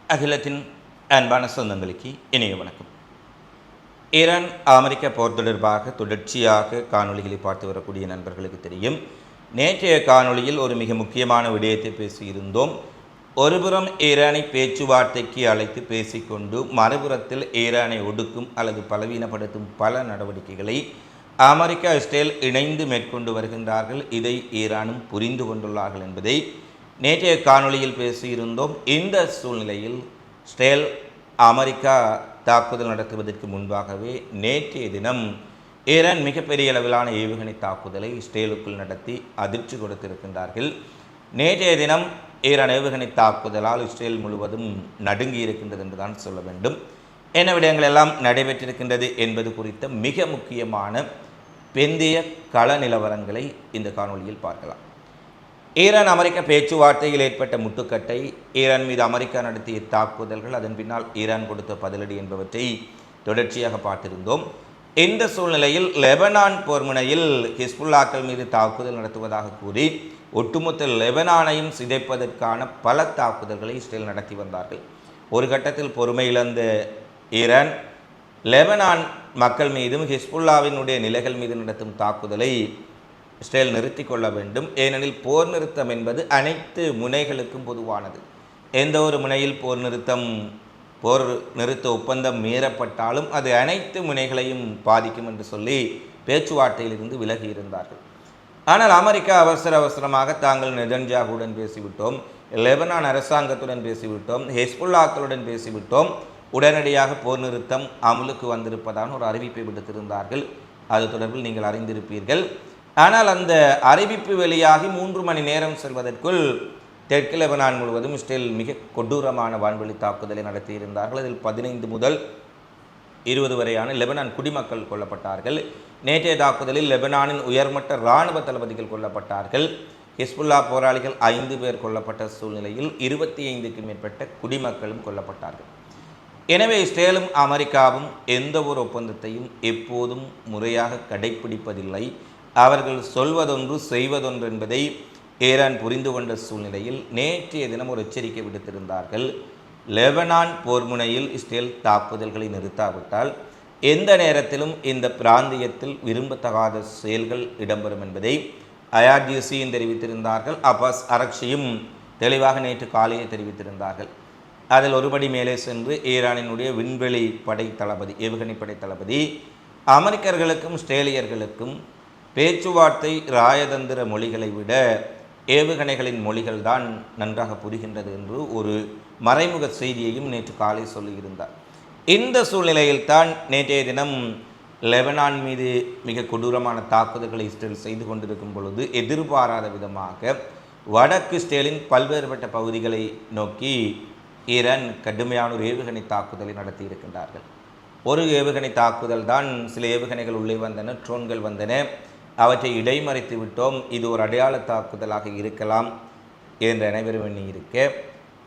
அகிலத்தின் அன்பான சொந்தங்களுக்கு இணைய வணக்கம். ஈரான் அமெரிக்க போர் தொடர்பாக தொடர்ச்சியாக காணொலிகளை பார்த்து வரக்கூடிய நண்பர்களுக்கு தெரியும். நேற்றைய காணொலியில் ஒரு மிக முக்கியமான விடயத்தை பேசியிருந்தோம். ஒருபுறம் ஈரானை பேச்சுவார்த்தைக்கு அழைத்து பேசிக்கொண்டு மறுபுறத்தில் ஈரானை ஒடுக்கும் அல்லது பலவீனப்படுத்தும் பல நடவடிக்கைகளை அமெரிக்கா இஸ்ரேல் இணைந்து மேற்கொண்டு வருகின்றார்கள். இதை ஈரானும் புரிந்து கொண்டுள்ளார்கள் என்பதை நேற்றைய காணொலியில் பேசியிருந்தோம். இந்த சூழ்நிலையில் இஸ்ரேல் அமெரிக்கா தாக்குதல் நடத்துவதற்கு முன்பாகவே நேற்றைய தினம் ஈரான் மிகப்பெரிய அளவிலான ஏவுகணை தாக்குதலை இஸ்ரேலுக்குள் நடத்தி அதிர்ச்சி கொடுத்திருக்கின்றார்கள். நேற்றைய தினம் ஈரான் ஏவுகணை தாக்குதலால் இஸ்ரேல் முழுவதும் நடுங்கி இருக்கின்றது என்றுதான் சொல்ல வேண்டும். என்ன விடயங்கள் எல்லாம் நடைபெற்றிருக்கின்றது என்பது குறித்த மிக முக்கியமான பிந்தைய கள நிலவரங்களை இந்த காணொலியில் பார்க்கலாம். ஈரான் அமெரிக்க பேச்சுவார்த்தையில் ஏற்பட்ட முட்டுக்கட்டை, ஈரான் மீது அமெரிக்கா நடத்திய தாக்குதல்கள், அதன் பின்னால் ஈரான் கொடுத்த பதிலடி என்பவற்றை தொடர்ச்சியாக பார்த்திருந்தோம். இந்த சூழ்நிலையில் லெபனான் போர்முனையில் ஹிஸ்புல்லாக்கள் மீது தாக்குதல் நடத்துவதாக கூறி ஒட்டுமொத்த லெபனானையும் சிதைப்பதற்கான பல தாக்குதல்களை இஸ்ரேல் நடத்தி வந்தார்கள். ஒரு கட்டத்தில் பொறுமை இழந்த ஈரான் லெபனான் மக்கள் மீதும் ஹிஸ்புல்லாவினுடைய நிலைகள் மீது நடத்தும் தாக்குதலை இஸ்ரேல் நிறுத்தி கொள்ள வேண்டும். ஏனெனில் போர் நிறுத்தம் என்பது அனைத்து முனைகளுக்கும் பொதுவானது. எந்த ஒரு முனையில் போர் நிறுத்த ஒப்பந்தம் மீறப்பட்டாலும் அது அனைத்து முனைகளையும் பாதிக்கும் என்று சொல்லி பேச்சுவார்த்தையிலிருந்து விலகி இருந்தார்கள். ஆனால் அமெரிக்கா அவசரமாக தாங்கள் நெதன்யாகுவுடன் பேசிவிட்டோம், லெபனான் அரசாங்கத்துடன் பேசிவிட்டோம், ஹெஸ்புல்லாக்களுடன் பேசிவிட்டோம், உடனடியாக போர் நிறுத்தம் அமலுக்கு வந்திருப்பதான ஒரு அறிவிப்பை விடுத்திருந்தார்கள். அது தொடர்பில் நீங்கள் அறிந்திருப்பீர்கள். ஆனால் அந்த அறிவிப்பு வெளியாகி 3 மணி நேரம் செல்வதற்குள் தெற்கு லெபனான் முழுவதும் இஸ்ரேல் மிக கொடூரமான வான்வெளி தாக்குதலை நடத்தியிருந்தார்கள். அதில் 15 முதல் 20 வரையான லெபனான் குடிமக்கள் கொல்லப்பட்டார்கள். நேற்றைய தாக்குதலில் லெபனானின் உயர்மட்ட இராணுவ தளபதிகள் கொல்லப்பட்டார்கள். ஹிஸ்புல்லா போராளிகள் 5 பேர் கொல்லப்பட்ட சூழ்நிலையில் 25க்கும் மேற்பட்ட குடிமக்களும் கொல்லப்பட்டார்கள். எனவே இஸ்ரேலும் அமெரிக்காவும் எந்த ஒரு ஒப்பந்தத்தையும் எப்போதும் முறையாக கடைப்பிடிப்பதில்லை. அவர்கள் சொல்வதொன்று செய்வதொன்று என்பதை ஈரான் புரிந்து கொண்ட சூழ்நிலையில் நேற்றைய தினம் ஒரு எச்சரிக்கை விடுத்திருந்தார்கள். லெபனான் போர்முனையில் இஸ்ரேல் தாக்குதல்களை நிறுத்தாவிட்டால் எந்த நேரத்திலும் இந்த பிராந்தியத்தில் விரும்பத்தகாத செயல்கள் இடம்பெறும் என்பதை ஐஆர்ஜிசியும் தெரிவித்திருந்தார்கள். அப்பாஸ் அரக்ஷியும் தெளிவாக நேற்று காலையே தெரிவித்திருந்தார்கள். அதில் ஒருபடி மேலே சென்று ஈரானினுடைய விண்வெளி படை தளபதி, ஏவுகணை படை தளபதி, அமெரிக்கர்களுக்கும் இஸ்ரேலியர்களுக்கும் பேச்சுவார்த்தை ராயதந்திர மொழிகளை விட ஏவுகணைகளின் மொழிகள் தான் நன்றாக புரிகின்றது என்று ஒரு மறைமுக செய்தியையும் நேற்று காலை சொல்லியிருந்தார். இந்த சூழ்நிலையில் தான் நேற்றைய தினம் லெபனான் மீது மிக கொடூரமான தாக்குதல்களை இஸ்ரேல் செய்து கொண்டிருக்கும் பொழுது எதிர்பாராத விதமாக வடக்கு இஸ்ரேலின் பல்வேறுபட்ட பகுதிகளை நோக்கி ஈரான் கடுமையான ஒரு ஏவுகணை தாக்குதலை நடத்தி இருக்கின்றார்கள். ஒரு ஏவுகணை தாக்குதல் தான், சில ஏவுகணைகள் உள்ளே வந்தன, ட்ரோன்கள் வந்தன, அவற்றை இடைமறித்து விட்டோம், இது ஒரு அடையாள தாக்குதலாக இருக்கலாம் என்று அனைவரும் எண்ணி இருக்க,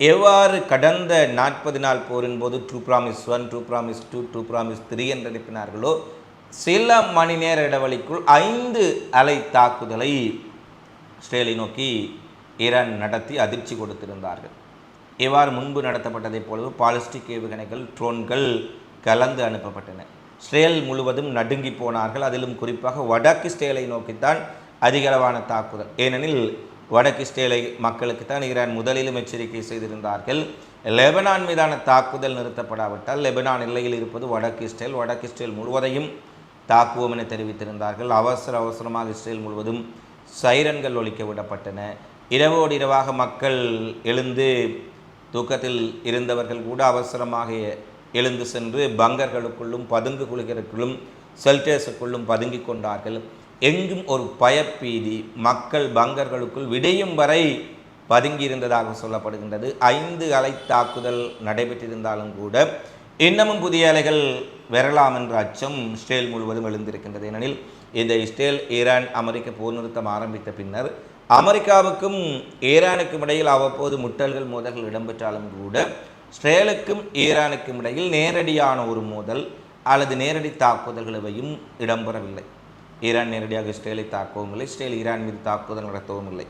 எவ்வாறு கடந்த 40 நாள் போரின் போது 2 Promise 1, 2 Promise 2, 2 Promise 3 என்று அனுப்பினார்களோ, சில மணி நேர இடைவெளிக்குள் 5 அலை தாக்குதலை இஸ்ரேலை நோக்கி ஈரான் நடத்தி அதிர்ச்சி கொடுத்திருந்தார்கள். இவ்வாறு முன்பு நடத்தப்பட்டதைப் போலவே பாலிஸ்டிக் ஏவுகணைகள், ட்ரோன்கள் கலந்து அனுப்பப்பட்டன. இஸ்ரேல் முழுவதும் நடுங்கி போனார்கள். அதிலும் குறிப்பாக வடக்கு இஸ்ரேலை நோக்கித்தான் அதிகளவான தாக்குதல். ஏனெனில் வடக்கு இஸ்ரேலை மக்களுக்குத்தான் ஈரான் முதலிலும் எச்சரிக்கை செய்திருந்தார்கள். லெபனான் மீதான தாக்குதல் நிறுத்தப்படாவிட்டால் லெபனான் எல்லையில் இருப்பது வடக்கு இஸ்ரேல் முழுவதையும் தாக்குவோம் என தெரிவித்திருந்தார்கள். அவசரமாக இஸ்ரேல் முழுவதும் சைரன்கள் ஒலிக்க விடப்பட்டன. இரவோடு இரவாக மக்கள் எழுந்து, தூக்கத்தில் இருந்தவர்கள் கூட அவசரமாக எழுந்து சென்று பங்கர்களுக்குள்ளும் பதுங்கு குழிகளுக்குள்ளும் செல்டர்ஸுக்குள்ளும் பதுங்கி கொண்டார்கள். எங்கும் ஒரு பயப்பீதி, மக்கள் பங்கர்களுக்குள் விடையும் வரை பதுங்கி இருந்ததாக சொல்லப்படுகின்றது. 5 அலை தாக்குதல் நடைபெற்றிருந்தாலும் கூட இன்னமும் புதிய அலைகள் வரலாம் என்ற அச்சம் இஸ்ரேல் முழுவதும் எழுந்திருக்கின்றது. ஏனெனில் இந்த இஸ்ரேல் ஈரான் அமெரிக்க போர் நிறுத்தம் ஆரம்பித்த பின்னர் அமெரிக்காவுக்கும் ஈரானுக்கும் இடையில் அவ்வப்போது முட்டல்கள், மோதல்கள் இடம்பெற்றாலும் கூட இஸ்ரேலுக்கும் ஈரானுக்கும் இடையில் நேரடியான ஒரு மோதல் அல்லது நேரடி தாக்குதல்கள் எவையும் இடம்பெறவில்லை. ஈரான் நேரடியாக இஸ்ரேலை தாக்கவும் இல்லை, இஸ்ரேல் ஈரான் மீது தாக்குதல் நடத்தவும் இல்லை.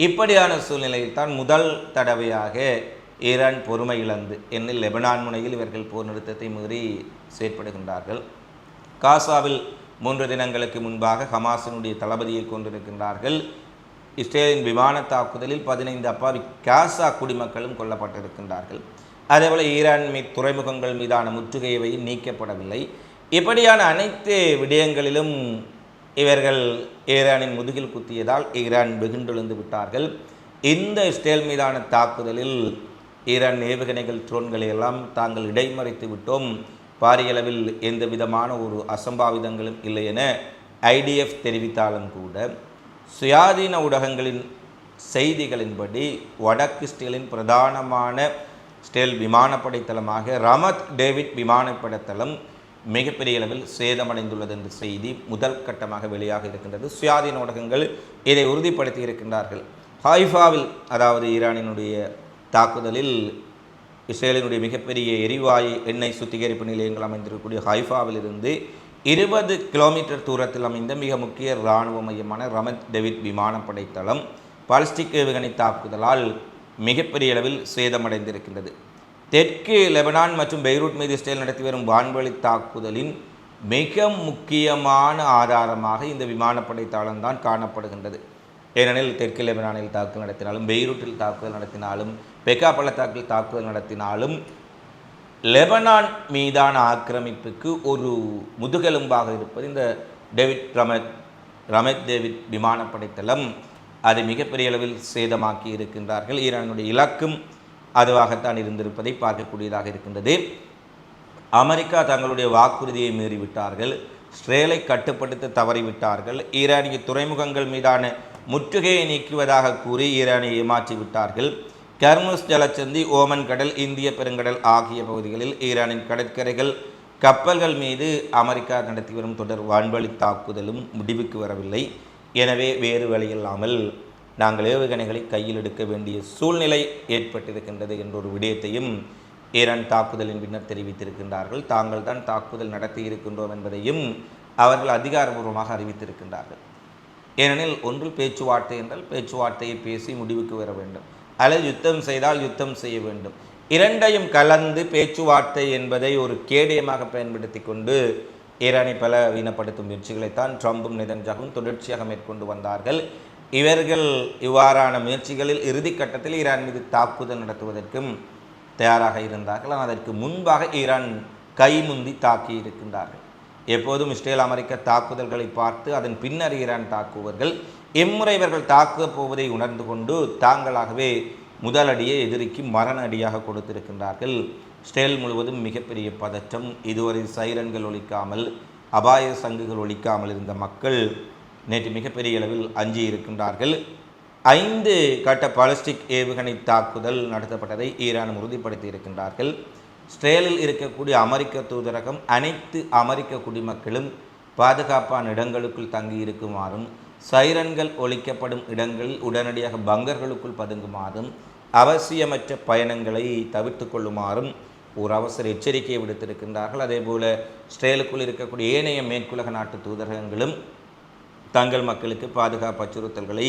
இப்படியான சூழ்நிலையில் தான் முதல் தடவையாக ஈரான் பொறுமை இழந்து என்னில் லெபனான் முனையில் இவர்கள் போர் நிறுத்தத்தை மீறி செயற்படுகின்றார்கள். காசாவில் 3 தினங்களுக்கு முன்பாக ஹமாஸினுடைய தளபதியை கொண்டிருக்கின்றார்கள். இஸ்ரேலின் விமான தாக்குதலில் 15 அப்பாவி காசா குடிமக்களும் கொல்லப்பட்டிருக்கின்றார்கள். அதேபோல் ஈரான் துறைமுகங்கள் மீதான முற்றுகையை நீக்கப்படவில்லை. இப்படியான அனைத்து விடயங்களிலும் இவர்கள் ஈரானின் முதுகில் குத்தியதால் ஈரான் வெகுண்டெழுந்து விட்டார்கள். இந்த இஸ்ரேல் மீதான தாக்குதலில் ஈரான் ஏவுகணைகள் ட்ரோன்களை எல்லாம் தாங்கள் இடைமறித்து விட்டோம், பாரியளவில் எந்த விதமான ஒரு அசம்பாவிதங்களும் இல்லை என ஐடிஎஃப் தெரிவித்தாலும் கூட சுயாதீன ஊடகங்களின் செய்திகளின்படி வடக்கு இஸ்ரேலின் பிரதானமான இஸ்ரேல் விமானப்படை தளமாக ரமத் டேவிட் விமானப்படை தளம் மிகப்பெரிய அளவில் சேதமடைந்துள்ளது என்ற செய்தி முதல் கட்டமாக வெளியாக இருக்கின்றது. சுயாதீன ஊடகங்கள் இதை உறுதிப்படுத்தி இருக்கின்றார்கள். ஹைஃபாவில், அதாவது ஈரானினுடைய தாக்குதலில் இஸ்ரேலினுடைய மிகப்பெரிய எரிவாயு எண்ணெய் சுத்திகரிப்பு நிலையங்கள் அமைந்திருக்கக்கூடிய ஹைஃபாவில் இருந்து 20 கிலோமீட்டர் தூரத்தில் அமைந்த மிக முக்கிய இராணுவ மையமான ரமத் டேவிட் விமானப்படை தளம் பாலிஸ்டிக் ஏவுகணை தாக்குதலால் மிகப்பெரிய அளவில் சேதமடைந்திருக்கின்றது. தெற்கு லெபனான் மற்றும் பெய்ரூட் மீது இஸ்ரேல் நடத்தி வரும் வான்வழி தாக்குதலின் மிக முக்கியமான ஆதாரமாக இந்த விமானப்படை தளம்தான் காணப்படுகின்றது. ஏனெனில் தெற்கு லெபனானில் தாக்குதல் நடத்தினாலும், பெய்ரூட்டில் தாக்குதல் நடத்தினாலும், பெக்கா பள்ளத்தாக்கில் தாக்குதல் நடத்தினாலும் லெபனான் மீதான ஆக்கிரமிப்புக்கு ஒரு முதுகெலும்பாக இருப்பது இந்த ரமத் டேவிட் விமானப்படை தளம். அதை மிகப்பெரிய அளவில் சேதமாக்கி இருக்கின்றார்கள். ஈரானுடைய இலக்கும் அதுவாகத்தான் இருந்திருப்பதை பார்க்கக்கூடியதாக இருக்கின்றது. அமெரிக்கா தங்களுடைய வாக்குறுதியை மீறிவிட்டார்கள், இஸ்ரேலை கட்டுப்படுத்த தவறிவிட்டார்கள், ஈரானிய துறைமுகங்கள் மீதான முற்றுகையை நீக்குவதாக கூறி ஈரானை ஏமாற்றிவிட்டார்கள். கர்முஸ் ஜலச்சந்தி, ஓமன் கடல், இந்திய பெருங்கடல் ஆகிய பகுதிகளில் ஈரானின் கடற்கரைகள், கப்பல்கள் மீது அமெரிக்கா நடத்தி வரும் தொடர் வான்வழி தாக்குதலும் முடிவுக்கு வரவில்லை. எனவே வேறு வழியில்லாமல் நாங்கள் ஏவுகணைகளை கையில் எடுக்க வேண்டிய சூழ்நிலை ஏற்பட்டிருக்கின்றது என்ற ஒரு விடயத்தையும் ஈரான் தாக்குதலின் பின்னர் தெரிவித்திருக்கின்றார்கள். தாங்கள் தான் தாக்குதல் நடத்தி இருக்கின்றோம் என்பதையும் அவர்கள் அதிகாரபூர்வமாக அறிவித்திருக்கின்றார்கள். ஏனெனில் ஒன்று பேச்சுவார்த்தை என்றால் பேச்சுவார்த்தையை பேசி முடிவுக்கு வர வேண்டும், அல்லது யுத்தம் செய்தால் யுத்தம் செய்ய வேண்டும். இரண்டையும் கலந்து பேச்சுவார்த்தை என்பதை ஒரு கேடயமாக பயன்படுத்தி கொண்டு ஈரானை பலவீனப்படுத்தும் முயற்சிகளைத்தான் ட்ரம்பும் நெதன்யாகும் தொடர்ச்சியாக மேற்கொண்டு வந்தார்கள். இவர்கள் இவ்வாறான முயற்சிகளில் இறுதிக்கட்டத்தில் ஈரான் மீது தாக்குதல் நடத்துவதற்கும் தயாராக இருந்தார்கள். ஆனால் அதற்கு முன்பாக ஈரான் கைமுந்தி தாக்கி இருக்கின்றார்கள். எப்போதும் இஸ்ரேல் அமெரிக்க தாக்குதல்களை பார்த்து அதன் பின்னர் ஈரான் தாக்குவர்கள். இம்முறை இவர்கள் தாக்கப் போவதை உணர்ந்து கொண்டு தாங்களாகவே முதலடியை எதிரிக்கு மரண அடியாக கொடுத்திருக்கின்றார்கள். இஸ்ரேல் முழுவதும் மிகப்பெரிய பதற்றம். இதுவரை சைரன்கள் ஒலிக்காமல், அபாய சங்குகள் ஒலிக்காமல் இருந்த மக்கள் நேற்று மிகப்பெரிய அளவில் அஞ்சி இருக்கின்றார்கள். 5 கட்ட பாலிஸ்டிக் ஏவுகணை தாக்குதல் நடத்தப்பட்டதை ஈரான் உறுதிப்படுத்தி இருக்கின்றார்கள். இஸ்ரேலில் இருக்கக்கூடிய அமெரிக்க தூதரகம் அனைத்து அமெரிக்க குடிமக்களும் பாதுகாப்பான இடங்களுக்குள் தங்கி இருக்குமாறும், சைரன்கள் ஒலிக்கப்படும் இடங்களில் உடனடியாக பங்கர்களுக்குள் பதுங்குமாறும், அவசியமற்ற பயணங்களை தவிர்த்து கொள்ளுமாறும் ஒரு அவசர எச்சரிக்கையை விடுத்திருக்கின்றார்கள். அதேபோல் இஸ்ரேலுக்குள் இருக்கக்கூடிய ஏனைய மேற்குலக நாட்டு தூதரகங்களும் தங்கள் மக்களுக்கு பாதுகாப்பு அச்சுறுத்தல்களை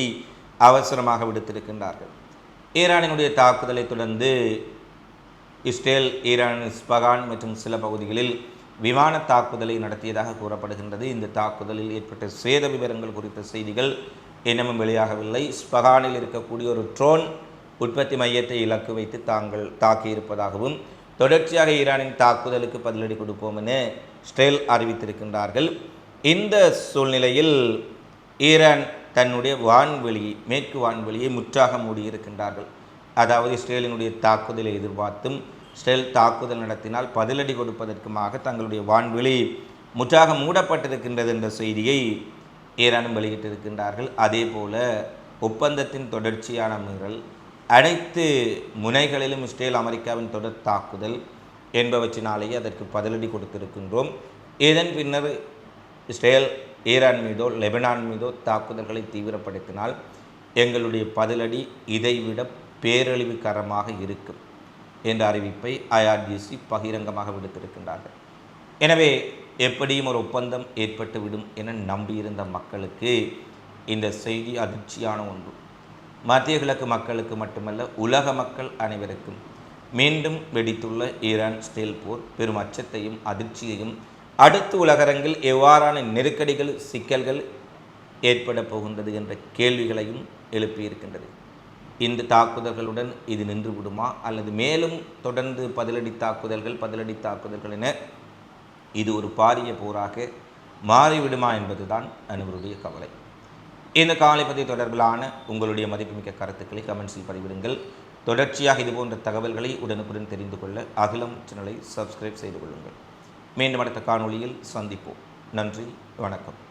அவசரமாக விடுத்திருக்கின்றார்கள். ஈரானினுடைய தாக்குதலை தொடர்ந்து இஸ்ரேல் ஈரானின் ஸ்பகான் மற்றும் சில பகுதிகளில் விமான தாக்குதலை நடத்தியதாக கூறப்படுகின்றது. இந்த தாக்குதலில் ஏற்பட்ட சேத விவரங்கள் குறித்த செய்திகள் இன்னமும் வெளியாகவில்லை. ஸ்பகானில் இருக்கக்கூடிய ஒரு ட்ரோன் உற்பத்தி மையத்தை இலக்கு வைத்து தாங்கள் தாக்கியிருப்பதாகவும், தொடர்ச்சியாக ஈரானின் தாக்குதலுக்கு பதிலடி கொடுப்போம் என இஸ்ரேல் அறிவித்திருக்கின்றார்கள். இந்த சூழ்நிலையில் ஈரான் தன்னுடைய வான்வெளியை, மேற்கு வான்வெளியை முற்றாக மூடியிருக்கின்றார்கள். அதாவது இஸ்ரேலினுடைய தாக்குதலை எதிர்பார்த்தும் இஸ்ரேல் தாக்குதல் நடத்தினால் பதிலடி கொடுப்பதற்குமாக தங்களுடைய வான்வெளி முற்றாக மூடப்பட்டிருக்கின்றது என்ற செய்தியை ஈரானும் வெளியிட்டிருக்கின்றார்கள். அதே போல ஒப்பந்தத்தின் தொடர்ச்சியான மீறல், அனைத்து முனைகளிலும் இஸ்ரேல் அமெரிக்காவின் தொடர் தாக்குதல் என்பவற்றினாலேயே அதற்கு பதிலடி கொடுத்திருக்கின்றோம். இதன் பின்னர் இஸ்ரேல் ஈரான் மீதோ லெபனான் மீதோ தாக்குதல்களை தீவிரப்படுத்தினால் எங்களுடைய பதிலடி இதைவிட பேரழிவுகரமாக இருக்கும் என்ற அறிவிப்பை IRGC பகிரங்கமாக விடுத்திருக்கின்றார்கள். எனவே எப்படியும் ஒரு ஒப்பந்தம் ஏற்பட்டுவிடும் என நம்பியிருந்த மக்களுக்கு இந்த செய்தி அதிர்ச்சியான ஒன்று. மத்திய கிழக்கு மக்களுக்கு மட்டுமல்ல, உலக மக்கள் அனைவருக்கும் மீண்டும் வெடித்துள்ள ஈரான் ஸ்டீல் போர் பெரும் அச்சத்தையும் அதிர்ச்சியையும் அடுத்து உலகரங்கில் எவ்வாறான நெருக்கடிகள் சிக்கல்கள் ஏற்பட போகின்றது என்ற கேள்விகளையும் எழுப்பியிருக்கின்றது. இந்த தாக்குதல்களுடன் இது நின்று விடுமா அல்லது மேலும் தொடர்ந்து பதிலடி தாக்குதல்கள் என இது ஒரு பாரிய போராக மாறிவிடுமா என்பதுதான் அனைவருடைய கவலை. இந்த காலைப்பதி தொடர்பிலான உங்களுடைய மதிப்புமிக்க கருத்துக்களை கமெண்ட்ஸில் பதிவிடுங்கள். தொடர்ச்சியாக இதுபோன்ற தகவல்களை உடனுக்குடன் தெரிந்து கொள்ள அகிலம் சேனலை சப்ஸ்கிரைப் செய்து கொள்ளுங்கள். மீண்டும் அடுத்த காணொளியில் சந்திப்போம். நன்றி, வணக்கம்.